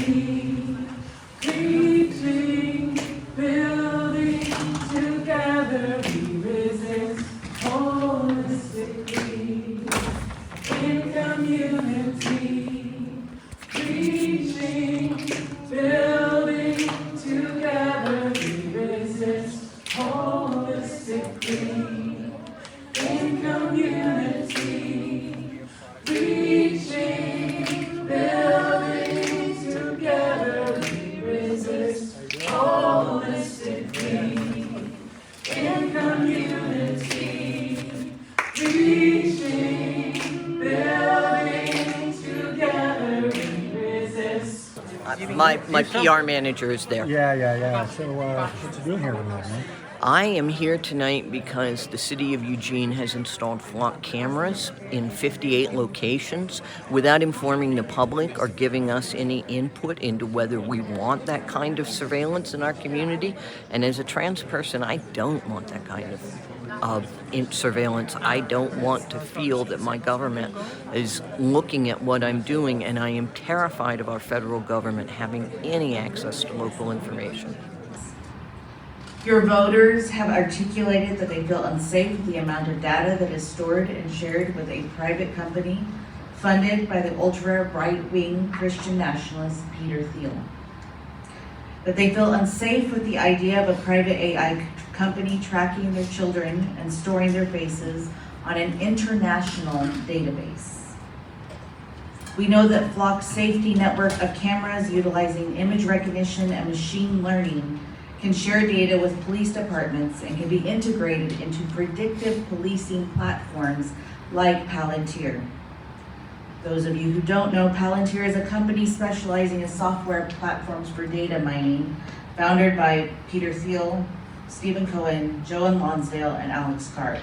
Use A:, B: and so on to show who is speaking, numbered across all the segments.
A: community, reaching, building together, we resist holistically. In community, reaching, building together, we resist holistically. In community, reaching, building together, we resist holistically. In community, reaching, building together, we resist.
B: My PR manager is there.
C: Yeah. So, what you doing here tonight, man?
B: I am here tonight because the city of Eugene has installed flock cameras in 58 locations without informing the public or giving us any input into whether we want that kind of surveillance in our community. And as a trans person, I don't want that kind of surveillance. I don't want to feel that my government is looking at what I'm doing, and I am terrified of our federal government having any access to local information.
D: Your voters have articulated that they feel unsafe with the amount of data that is stored and shared with a private company funded by the ultra right-wing Christian nationalist Peter Thiel. That they feel unsafe with the idea of a private AI company tracking their children and storing their faces on an international database. We know that Flock's safety network of cameras utilizing image recognition and machine learning can share data with police departments and can be integrated into predictive policing platforms like Palantir. Those of you who don't know, Palantir is a company specializing in software platforms for data mining, founded by Peter Thiel, Stephen Cohen, Joan Lonsdale, and Alex Karp.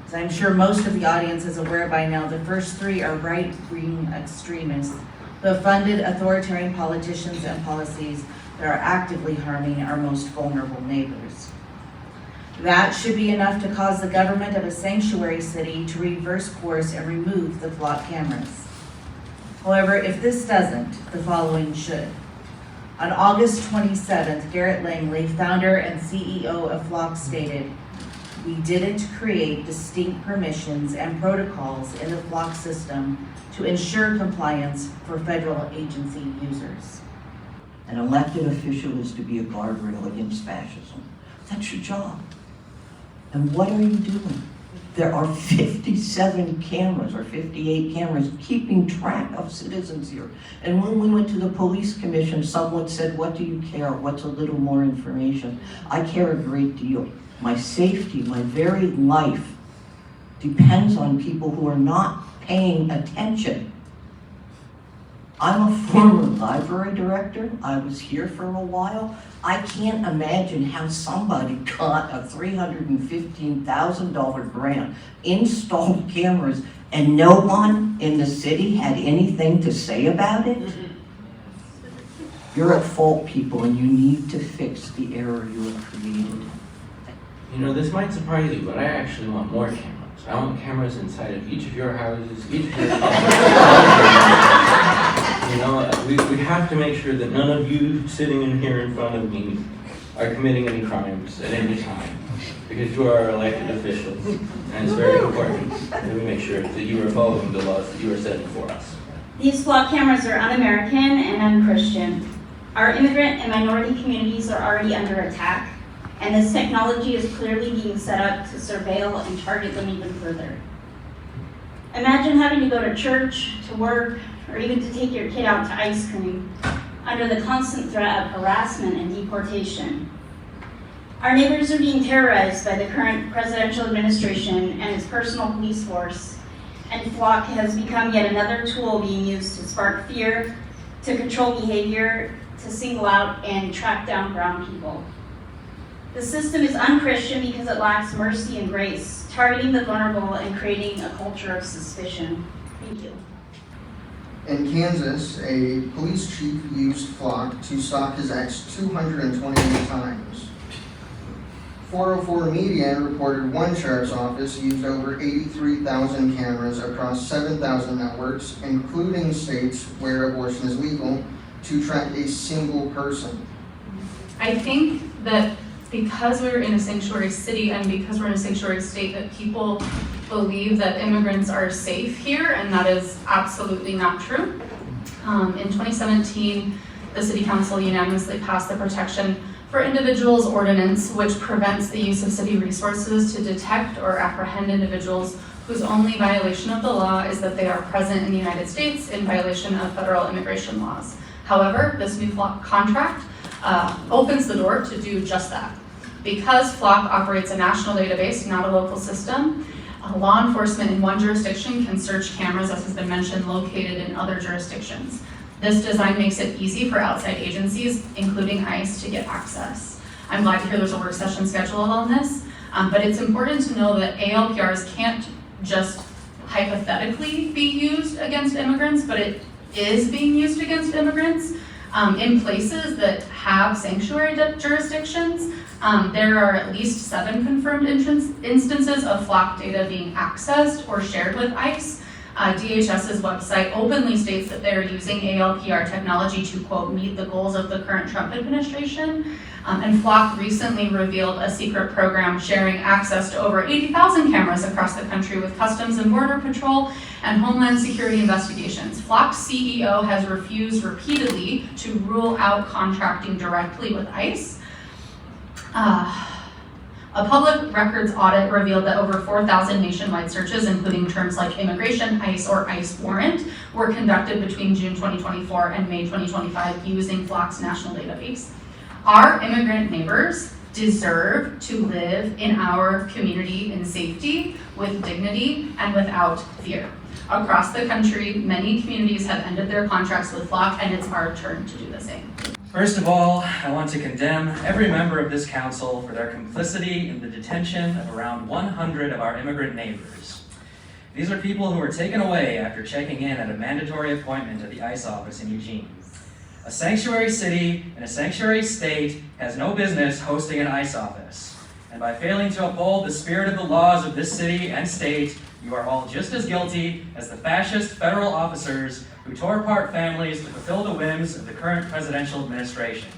D: As I'm sure most of the audience is aware by now, the first three are right-wing extremists who have funded authoritarian politicians and policies that are actively harming our most vulnerable neighbors. That should be enough to cause the government of a sanctuary city to reverse course and remove the Flock cameras. However, if this doesn't, the following should. On August 27th, Garrett Langley, founder and CEO of Flock, stated, "We didn't create distinct permissions and protocols in the Flock system to ensure compliance for federal agency users."
B: An elected official is to be a guardrail against fascism. That's your job. And what are you doing? There are 57 cameras or 58 cameras keeping track of citizens here. And when we went to the police commission, someone said, "What do you care? What's a little more information?" I care a great deal. My safety, my very life depends on people who are not paying attention. I'm a former library director. I was here for a while. I can't imagine how somebody got a $315,000 grant, installed cameras, and no one in the city had anything to say about it. You're at fault, people, and you need to fix the error you have created.
E: You know, this might surprise you, but I actually want more cameras. I want cameras inside of each of your houses, each of your You know, we have to make sure that none of you sitting in here in front of me are committing any crimes at any time, because you are our elected officials, and it's very important that we make sure that you are following the laws that you are setting for us.
F: These Flock cameras are un-American and un-Christian. Our immigrant and minority communities are already under attack, and this technology is clearly being set up to surveil and target them even further. Imagine having to go to church, to work, or even to take your kid out to ice cream under the constant threat of harassment and deportation. Our neighbors are being terrorized by the current presidential administration and its personal police force, and Flock has become yet another tool being used to spark fear, to control behavior, to single out and track down brown people. The system is unchristian because it lacks mercy and grace, targeting the vulnerable and creating a culture of suspicion. Thank you.
G: In Kansas, a police chief used Flock to stalk his ex 228 times. 404 Media reported one sheriff's office used over 83,000 cameras across 7,000 networks, including states where abortion is legal, to track a single person?
H: I think that because we're in a sanctuary city and because we're in a sanctuary state, that people believe that immigrants are safe here, and that is absolutely not true. In 2017, the City Council unanimously passed the Protection for Individuals Ordinance, which prevents the use of city resources to detect or apprehend individuals whose only violation of the law is that they are present in the United States in violation of federal immigration laws. However, this new FLOC contract opens the door to do just that. Because FLOC operates a national database, not a local system, law enforcement in one jurisdiction can search cameras, as has been mentioned, located in other jurisdictions. This design makes it easy for outside agencies, including ICE, to get access. I'm glad to hear there's a work session scheduled on this, but it's important to know that ALPRs can't just hypothetically be used against immigrants, but it is being used against immigrants. In places that have sanctuary jurisdictions, there are at least 7 confirmed instances of FLOC data being accessed or shared with ICE. DHS's website openly states that they're using ALPR technology to, quote, meet the goals of the current Trump administration. And FLOC recently revealed a secret program sharing access to over 80,000 cameras across the country with Customs and Border Patrol and Homeland Security investigations. FLOC's CEO has refused repeatedly to rule out contracting directly with ICE. A public records audit revealed that over 4,000 nationwide searches, including terms like immigration, ICE, or ICE warrant, were conducted between June 2024 and May 2025 using FLOC's national database. Our immigrant neighbors deserve to live in our community in safety, with dignity, and without fear. Across the country, many communities have ended their contracts with FLOC, and it's our turn to do the same.
I: First of all, I want to condemn every member of this council for their complicity in the detention of around 100 of our immigrant neighbors. These are people who were taken away after checking in at a mandatory appointment at the ICE office in Eugene. A sanctuary city and a sanctuary state has no business hosting an ICE office. And by failing to uphold the spirit of the laws of this city and state, you are all just as guilty as the fascist federal officers who tore apart families to fulfill the whims of the current presidential administration.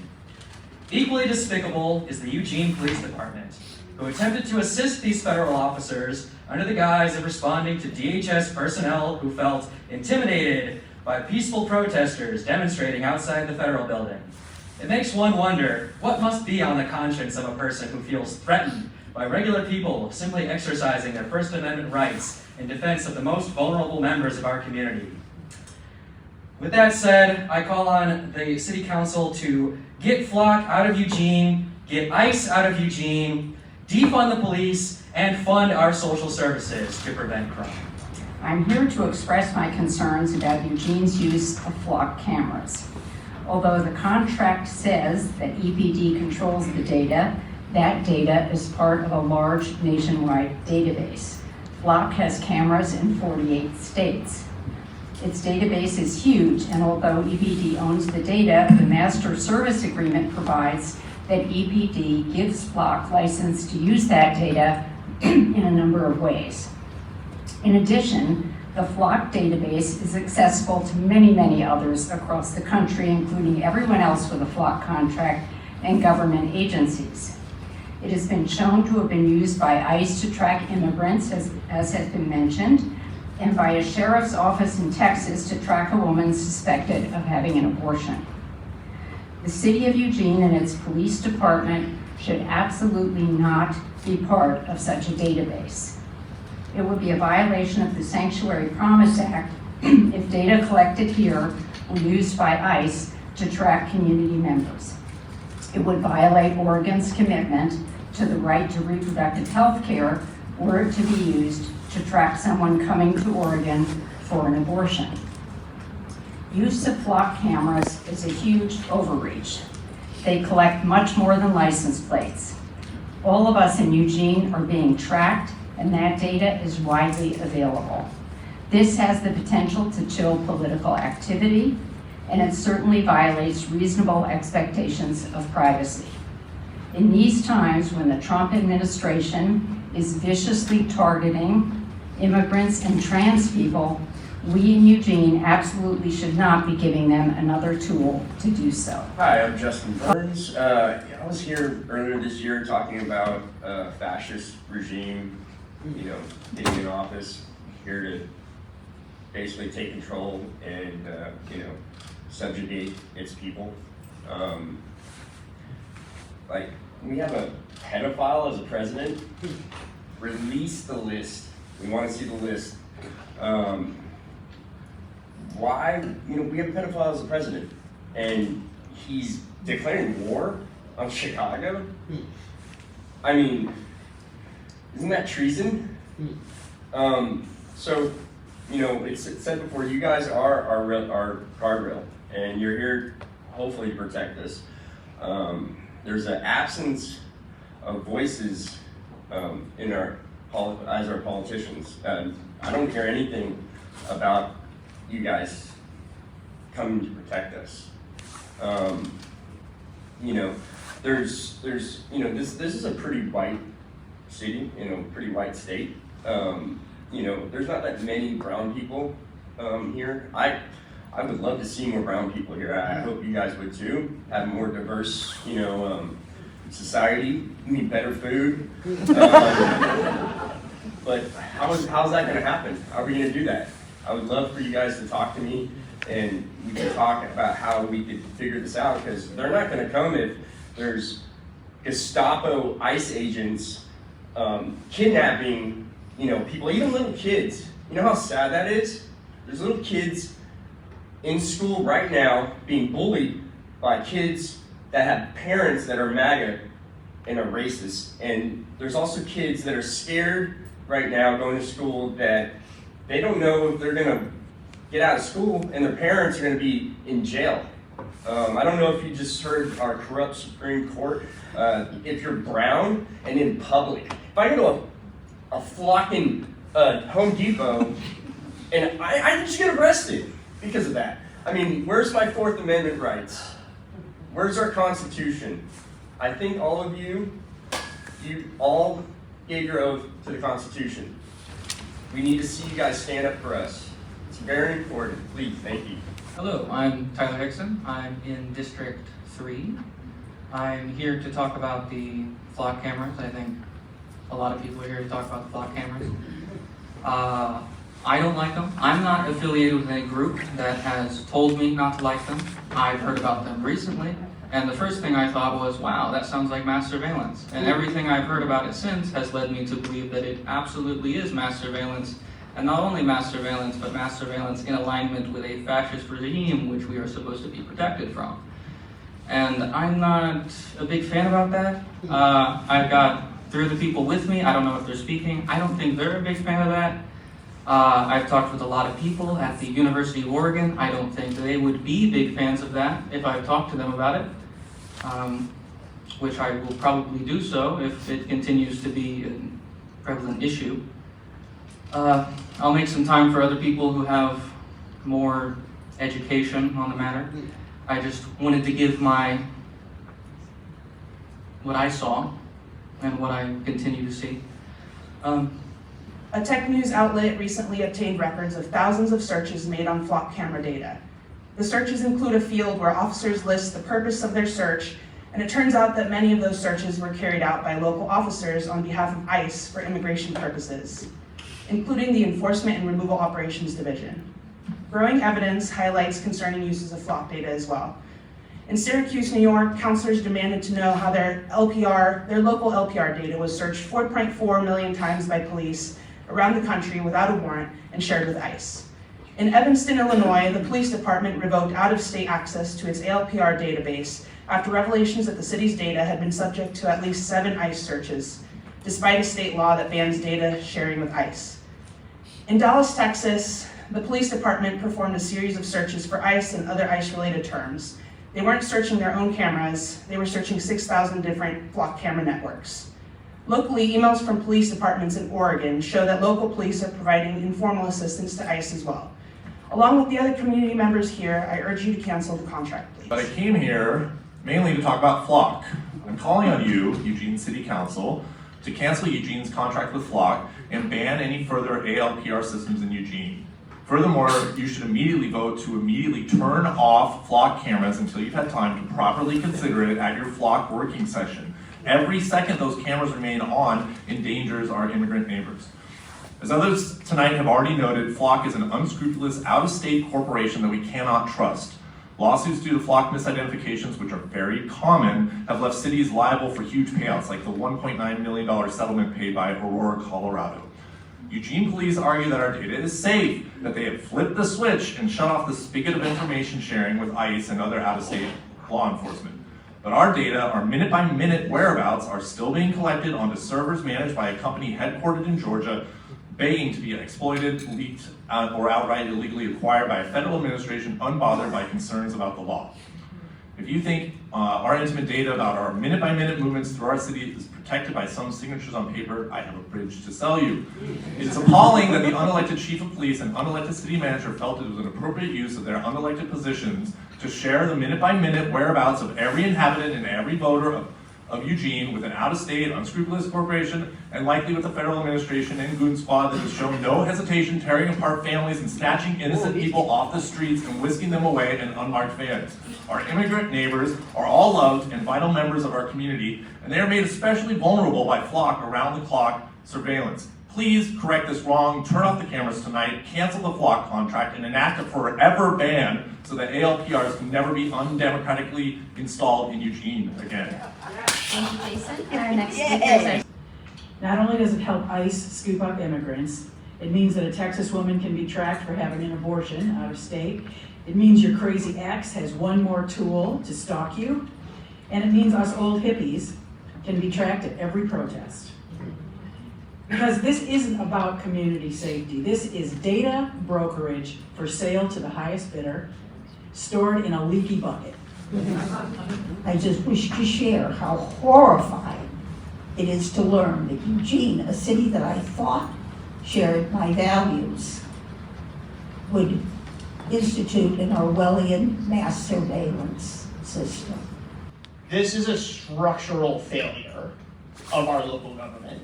I: Equally despicable is the Eugene Police Department, who attempted to assist these federal officers under the guise of responding to DHS personnel who felt intimidated by peaceful protesters demonstrating outside the federal building. It makes one wonder what must be on the conscience of a person who feels threatened by regular people simply exercising their First Amendment rights in defense of the most vulnerable members of our community. With that said, I call on the City Council to get FLOC out of Eugene, get ICE out of Eugene, defund the police, and fund our social services to prevent crime.
J: I'm here to express my concerns about Eugene's use of FLOC cameras. Although the contract says that EPD controls the data, that data is part of a large nationwide database. FLOC has cameras in 48 states. Its database is huge, and although EPD owns the data, the master service agreement provides that EPD gives FLOC license to use that data in a number of ways. In addition, the FLOC database is accessible to many others across the country, including everyone else with a FLOC contract and government agencies. It has been shown to have been used by ICE to track immigrants, as has been mentioned, and by a sheriff's office in Texas to track a woman suspected of having an abortion. The city of Eugene and its police department should absolutely not be part of such a database. It would be a violation of the Sanctuary Promise Act if data collected here were used by ICE to track community members. It would violate Oregon's commitment to the right to reproductive health care were it to be used to track someone coming to Oregon for an abortion. Use of FLOC cameras is a huge overreach. They collect much more than license plates. All of us in Eugene are being tracked, and that data is widely available. This has the potential to chill political activity, and it certainly violates reasonable expectations of privacy. In these times when the Trump administration is viciously targeting immigrants and trans people, We in Eugene absolutely should not be giving them another tool to do so.
K: Hi, I'm Justin Burns. I was here earlier this year talking about a fascist regime, getting in office, here to basically take control and, subjugate its people. We have a pedophile as a president. Release the list. We want to see the list. Why, we have a pedophile as a president, and he's declaring war on Chicago? I mean, isn't that treason? It's said before, you guys are our guardrail, and you're here hopefully to protect us. There's an absence of voices as our politicians. I don't hear anything about you guys coming to protect us. This is a pretty white city, pretty white state. There's not that many brown people here. I would love to see more brown people here. I hope you guys would too. Have a more diverse, society. We need better food. But how's that going to happen? How are we going to do that? I would love for you guys to talk to me, and we can talk about how we could figure this out, because they're not going to come if there's Gestapo ICE agents kidnapping, people, even little kids. You know how sad that is? There's little kids in school right now being bullied by kids that have parents that are MAGA and are racist. And there's also kids that are scared right now going to school that they don't know if they're gonna get out of school and their parents are gonna be in jail. I don't know if you just heard our corrupt Supreme Court. If you're brown and in public, if I go to a flocking Home Depot and I just get arrested because of that. I mean, where's my Fourth Amendment rights? Where's our Constitution? I think all of you all gave your oath to the Constitution. We need to see you guys stand up for us. It's very important. Please, thank you.
L: Hello, I'm Tyler Hickson. I'm in District 3. I'm here to talk about the flock cameras. I think a lot of people are here to talk about the flock cameras. I don't like them. I'm not affiliated with any group that has told me not to like them. I've heard about them recently, and the first thing I thought was, wow, that sounds like mass surveillance. And everything I've heard about it since has led me to believe that it absolutely is mass surveillance. And not only mass surveillance, but mass surveillance in alignment with a fascist regime which we are supposed to be protected from. And I'm not a big fan about that. I've got 3 other people with me. I don't know if they're speaking. I don't think they're a big fan of that. I've talked with a lot of people at the University of Oregon. I don't think they would be big fans of that if I talked to them about it, which I will probably do so if it continues to be a prevalent issue. I'll make some time for other people who have more education on the matter. I just wanted to give what I saw and what I continue to see.
M: A tech news outlet recently obtained records of thousands of searches made on flock camera data. The searches include a field where officers list the purpose of their search, and it turns out that many of those searches were carried out by local officers on behalf of ICE for immigration purposes, including the Enforcement and Removal Operations Division. Growing evidence highlights concerning uses of flock data as well. In Syracuse, New York, counselors demanded to know how their local LPR data was searched 4.4 million times by police around the country without a warrant and shared with ICE. In Evanston, Illinois, the police department revoked out-of-state access to its ALPR database after revelations that the city's data had been subject to at least 7 ICE searches, despite a state law that bans data sharing with ICE. In Dallas, Texas, the police department performed a series of searches for ICE and other ICE-related terms. They weren't searching their own cameras, they were searching 6,000 different flock camera networks. Locally, emails from police departments in Oregon show that local police are providing informal assistance to ICE as well. Along with the other community members here, I urge you to cancel the contract, please.
N: But I came here mainly to talk about Flock. I'm calling on you, Eugene City Council, to cancel Eugene's contract with Flock and ban any further ALPR systems in Eugene. Furthermore, you should immediately vote to immediately turn off flock cameras until you've had time to properly consider it at your flock working session. Every second those cameras remain on endangers our immigrant neighbors. As others tonight have already noted, Flock is an unscrupulous, out-of-state corporation that we cannot trust. Lawsuits due to Flock misidentifications, which are very common, have left cities liable for huge payouts, like the $1.9 million settlement paid by Aurora, Colorado. Eugene police argue that our data is safe, that they have flipped the switch and shut off the spigot of information sharing with ICE and other out-of-state law enforcement. But our data, our minute-by-minute whereabouts, are still being collected onto servers managed by a company headquartered in Georgia, begging to be exploited, leaked, or outright illegally acquired by a federal administration unbothered by concerns about the law. If you think our intimate data about our minute-by-minute movements through our city is protected by some signatures on paper, I have a bridge to sell you. It's appalling that the unelected chief of police and unelected city manager felt it was an appropriate use of their unelected positions to share the minute-by-minute whereabouts of every inhabitant and every voter of Eugene with an out-of-state, unscrupulous corporation, and likely with the federal administration and goon squad that has shown no hesitation tearing apart families and snatching innocent people off the streets and whisking them away in unmarked vans. Our immigrant neighbors are all loved and vital members of our community, and they are made especially vulnerable by Flock around-the-clock surveillance. Please correct this wrong, turn off the cameras tonight, cancel the Flock contract, and enact a forever ban so that ALPRs can never be undemocratically installed in Eugene again.
O: Thank you, Jason. And our next speaker is
P: Not only does it help ICE scoop up immigrants, it means that a Texas woman can be tracked for having an abortion out of state. It means your crazy ex has one more tool to stalk you. And it means us old hippies can be tracked at every protest. Because this isn't about community safety. This is data brokerage for sale to the highest bidder, stored in a leaky bucket.
Q: I just wish to share how horrifying it is to learn that Eugene, a city that I thought shared my values, would institute an Orwellian mass surveillance system.
R: This is a structural failure of our local government.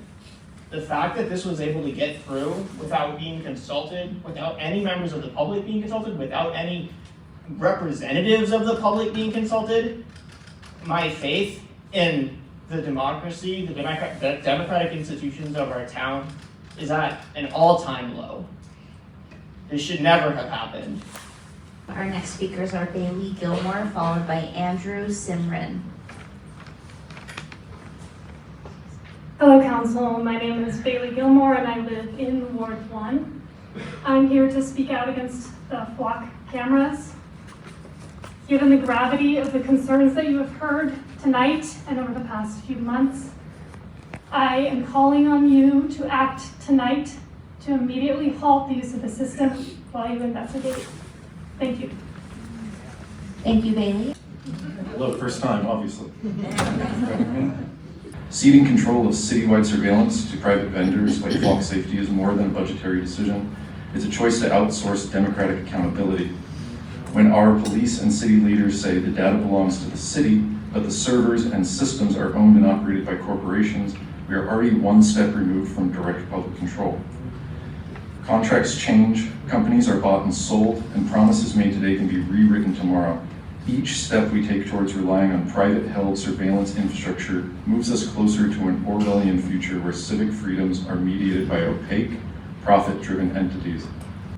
R: The fact that this was able to get through without being consulted, without any members of the public being consulted, without any representatives of the public being consulted, my faith in the democracy, the democratic institutions of our town is at an all-time low. This should never have happened.
O: Our next speakers are Bailey Gilmore, followed by Andrew Simrin.
S: Hello Council, my name is Bailey Gilmore and I live in Ward 1. I'm here to speak out against the Flock cameras. Given the gravity of the concerns that you have heard tonight and over the past few months, I am calling on you to act tonight to immediately halt the use of the system while you investigate. Thank you.
O: Thank you, Bailey.
T: Hello, first time, obviously. Ceding control of citywide surveillance to private vendors like Flock Safety is more than a budgetary decision. It's a choice to outsource democratic accountability. When our police and city leaders say the data belongs to the city, but the servers and systems are owned and operated by corporations, we are already one step removed from direct public control. Contracts change, companies are bought and sold, and promises made today can be rewritten tomorrow. Each step we take towards relying on private-held surveillance infrastructure moves us closer to an Orwellian future where civic freedoms are mediated by opaque, profit-driven entities.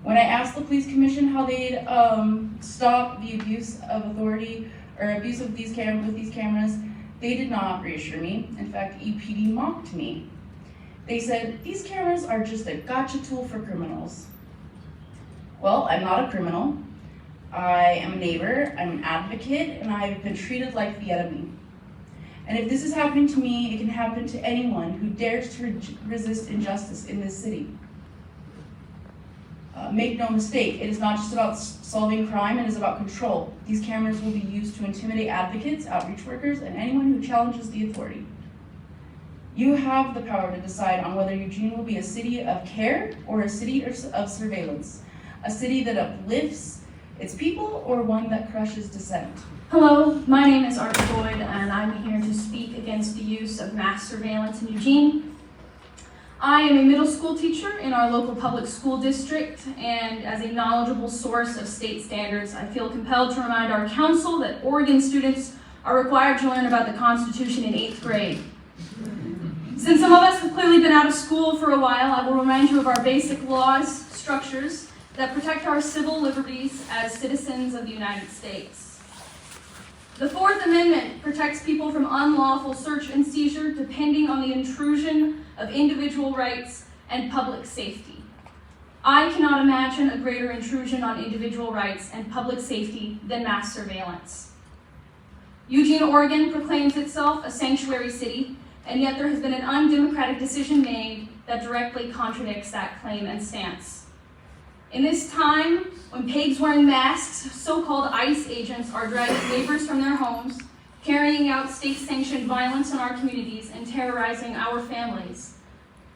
U: When I asked the police commission how they'd stop the abuse of authority or abuse of these cameras, they did not reassure me. In fact, EPD mocked me. They said, these cameras are just a gotcha tool for criminals. Well, I'm not a criminal. I am a neighbor, I'm an advocate, and I've been treated like the enemy. And if this is happening to me, it can happen to anyone who dares to resist injustice in this city. Make no mistake, it is not just about solving crime, it is about control. These cameras will be used to intimidate advocates, outreach workers, and anyone who challenges the authority. You have the power to decide on whether Eugene will be a city of care or a city of surveillance, a city that uplifts its people or one that crushes dissent.
V: Hello, my name is Art Boyd and I'm here to speak against the use of mass surveillance in Eugene. I am a middle school teacher in our local public school district, and as a knowledgeable source of state standards, I feel compelled to remind our council that Oregon students are required to learn about the Constitution in 8th grade. Since some of us have clearly been out of school for a while, I will remind you of our basic laws, structures that protect our civil liberties as citizens of the United States. The Fourth Amendment protects people from unlawful search and seizure depending on the intrusion of individual rights and public safety. I cannot imagine a greater intrusion on individual rights and public safety than mass surveillance. Eugene, Oregon proclaims itself a sanctuary city, and yet there has been an undemocratic decision made that directly contradicts that claim and stance. In this time, when pigs wearing masks, so-called ICE agents are dragging neighbors from their homes, carrying out state-sanctioned violence in our communities, and terrorizing our families,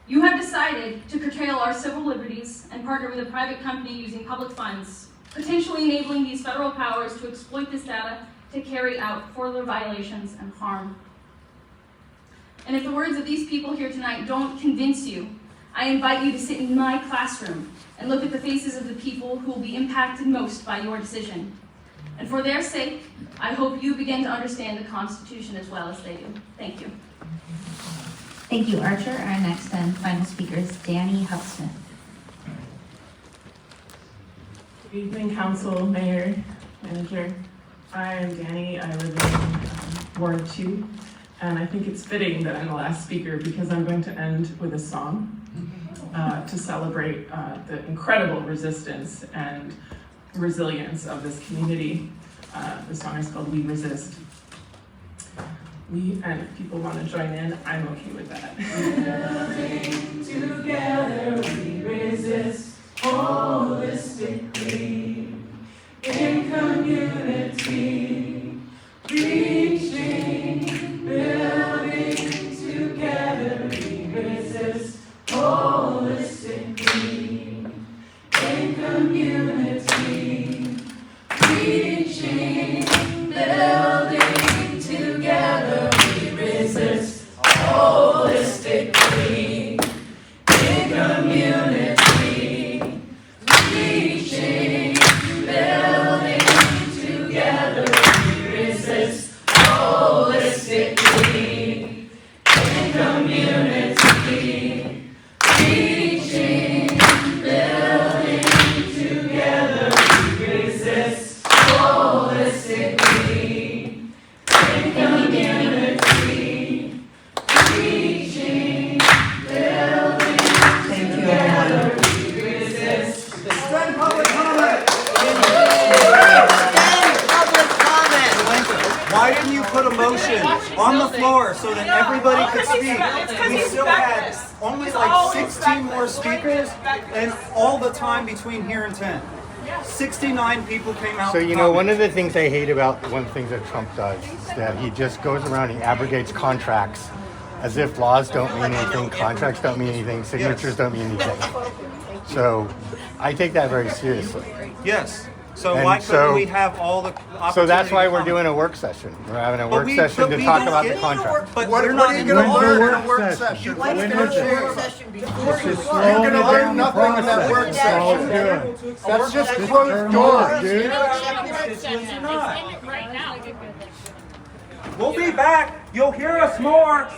V: you have decided to curtail our civil liberties and partner with a private company using public funds, potentially enabling these federal powers to exploit this data to carry out further violations and harm. And if the words of these people here tonight don't convince you, I invite you to sit in my classroom and look at the faces of the people who will be impacted most by your decision. And for their sake, I hope you begin to understand the Constitution as well as they do. Thank you.
O: Thank you, Archer. Our next and final speaker is Danny Huffsmith.
A: Good evening, Council, Mayor, Manager. I am Danny. I live in Ward 2, and I think it's fitting that I'm the last speaker because I'm going to end with a song to celebrate the incredible resistance and resilience of this community. The song is called We Resist. And if people want to join in, I'm okay with that. Building together, we resist holistically, in community, reaching, building together, we resist holistically, in community, reaching, building together, we resist holistically, in community, reaching, building together, we resist holistically, in community, reaching, building together, we resist holistically, in community, reaching, building together, we resist.
C: Extend public comment. Why didn't you put a motion on the floor so that everybody could speak? We still had only like 16 more speakers and all the time between here and 10. 69 people came out.
W: So, you know, one of the things I hate about one thing that Trump does is that he just goes around and abrogates contracts as if laws don't mean anything, contracts don't mean anything, signatures don't mean anything. So I take that very seriously.
C: Yes. So
W: And
C: why couldn't
W: so-
C: we have all the opportunity?
W: So that's why
C: to
W: we're
C: come?
W: doing a work session. We're having a
C: But
W: work
C: we-
W: session
C: but
W: to
C: we
W: talk
C: don't
W: about
C: get
W: the
C: into a
W: contract.
C: work- But we're not in the
W: When's the
C: work
W: work
C: session?
W: session?
C: You
W: When
C: like
W: is
C: to
W: it?
C: work session before
W: This is
C: the
W: slow
C: You're gonna
W: down
C: learn
W: the
C: nothing in that
W: process.
C: work
W: That's all
C: session.
W: we're doing. That's just closed doors, dude.
C: We'll be back. You'll hear us more.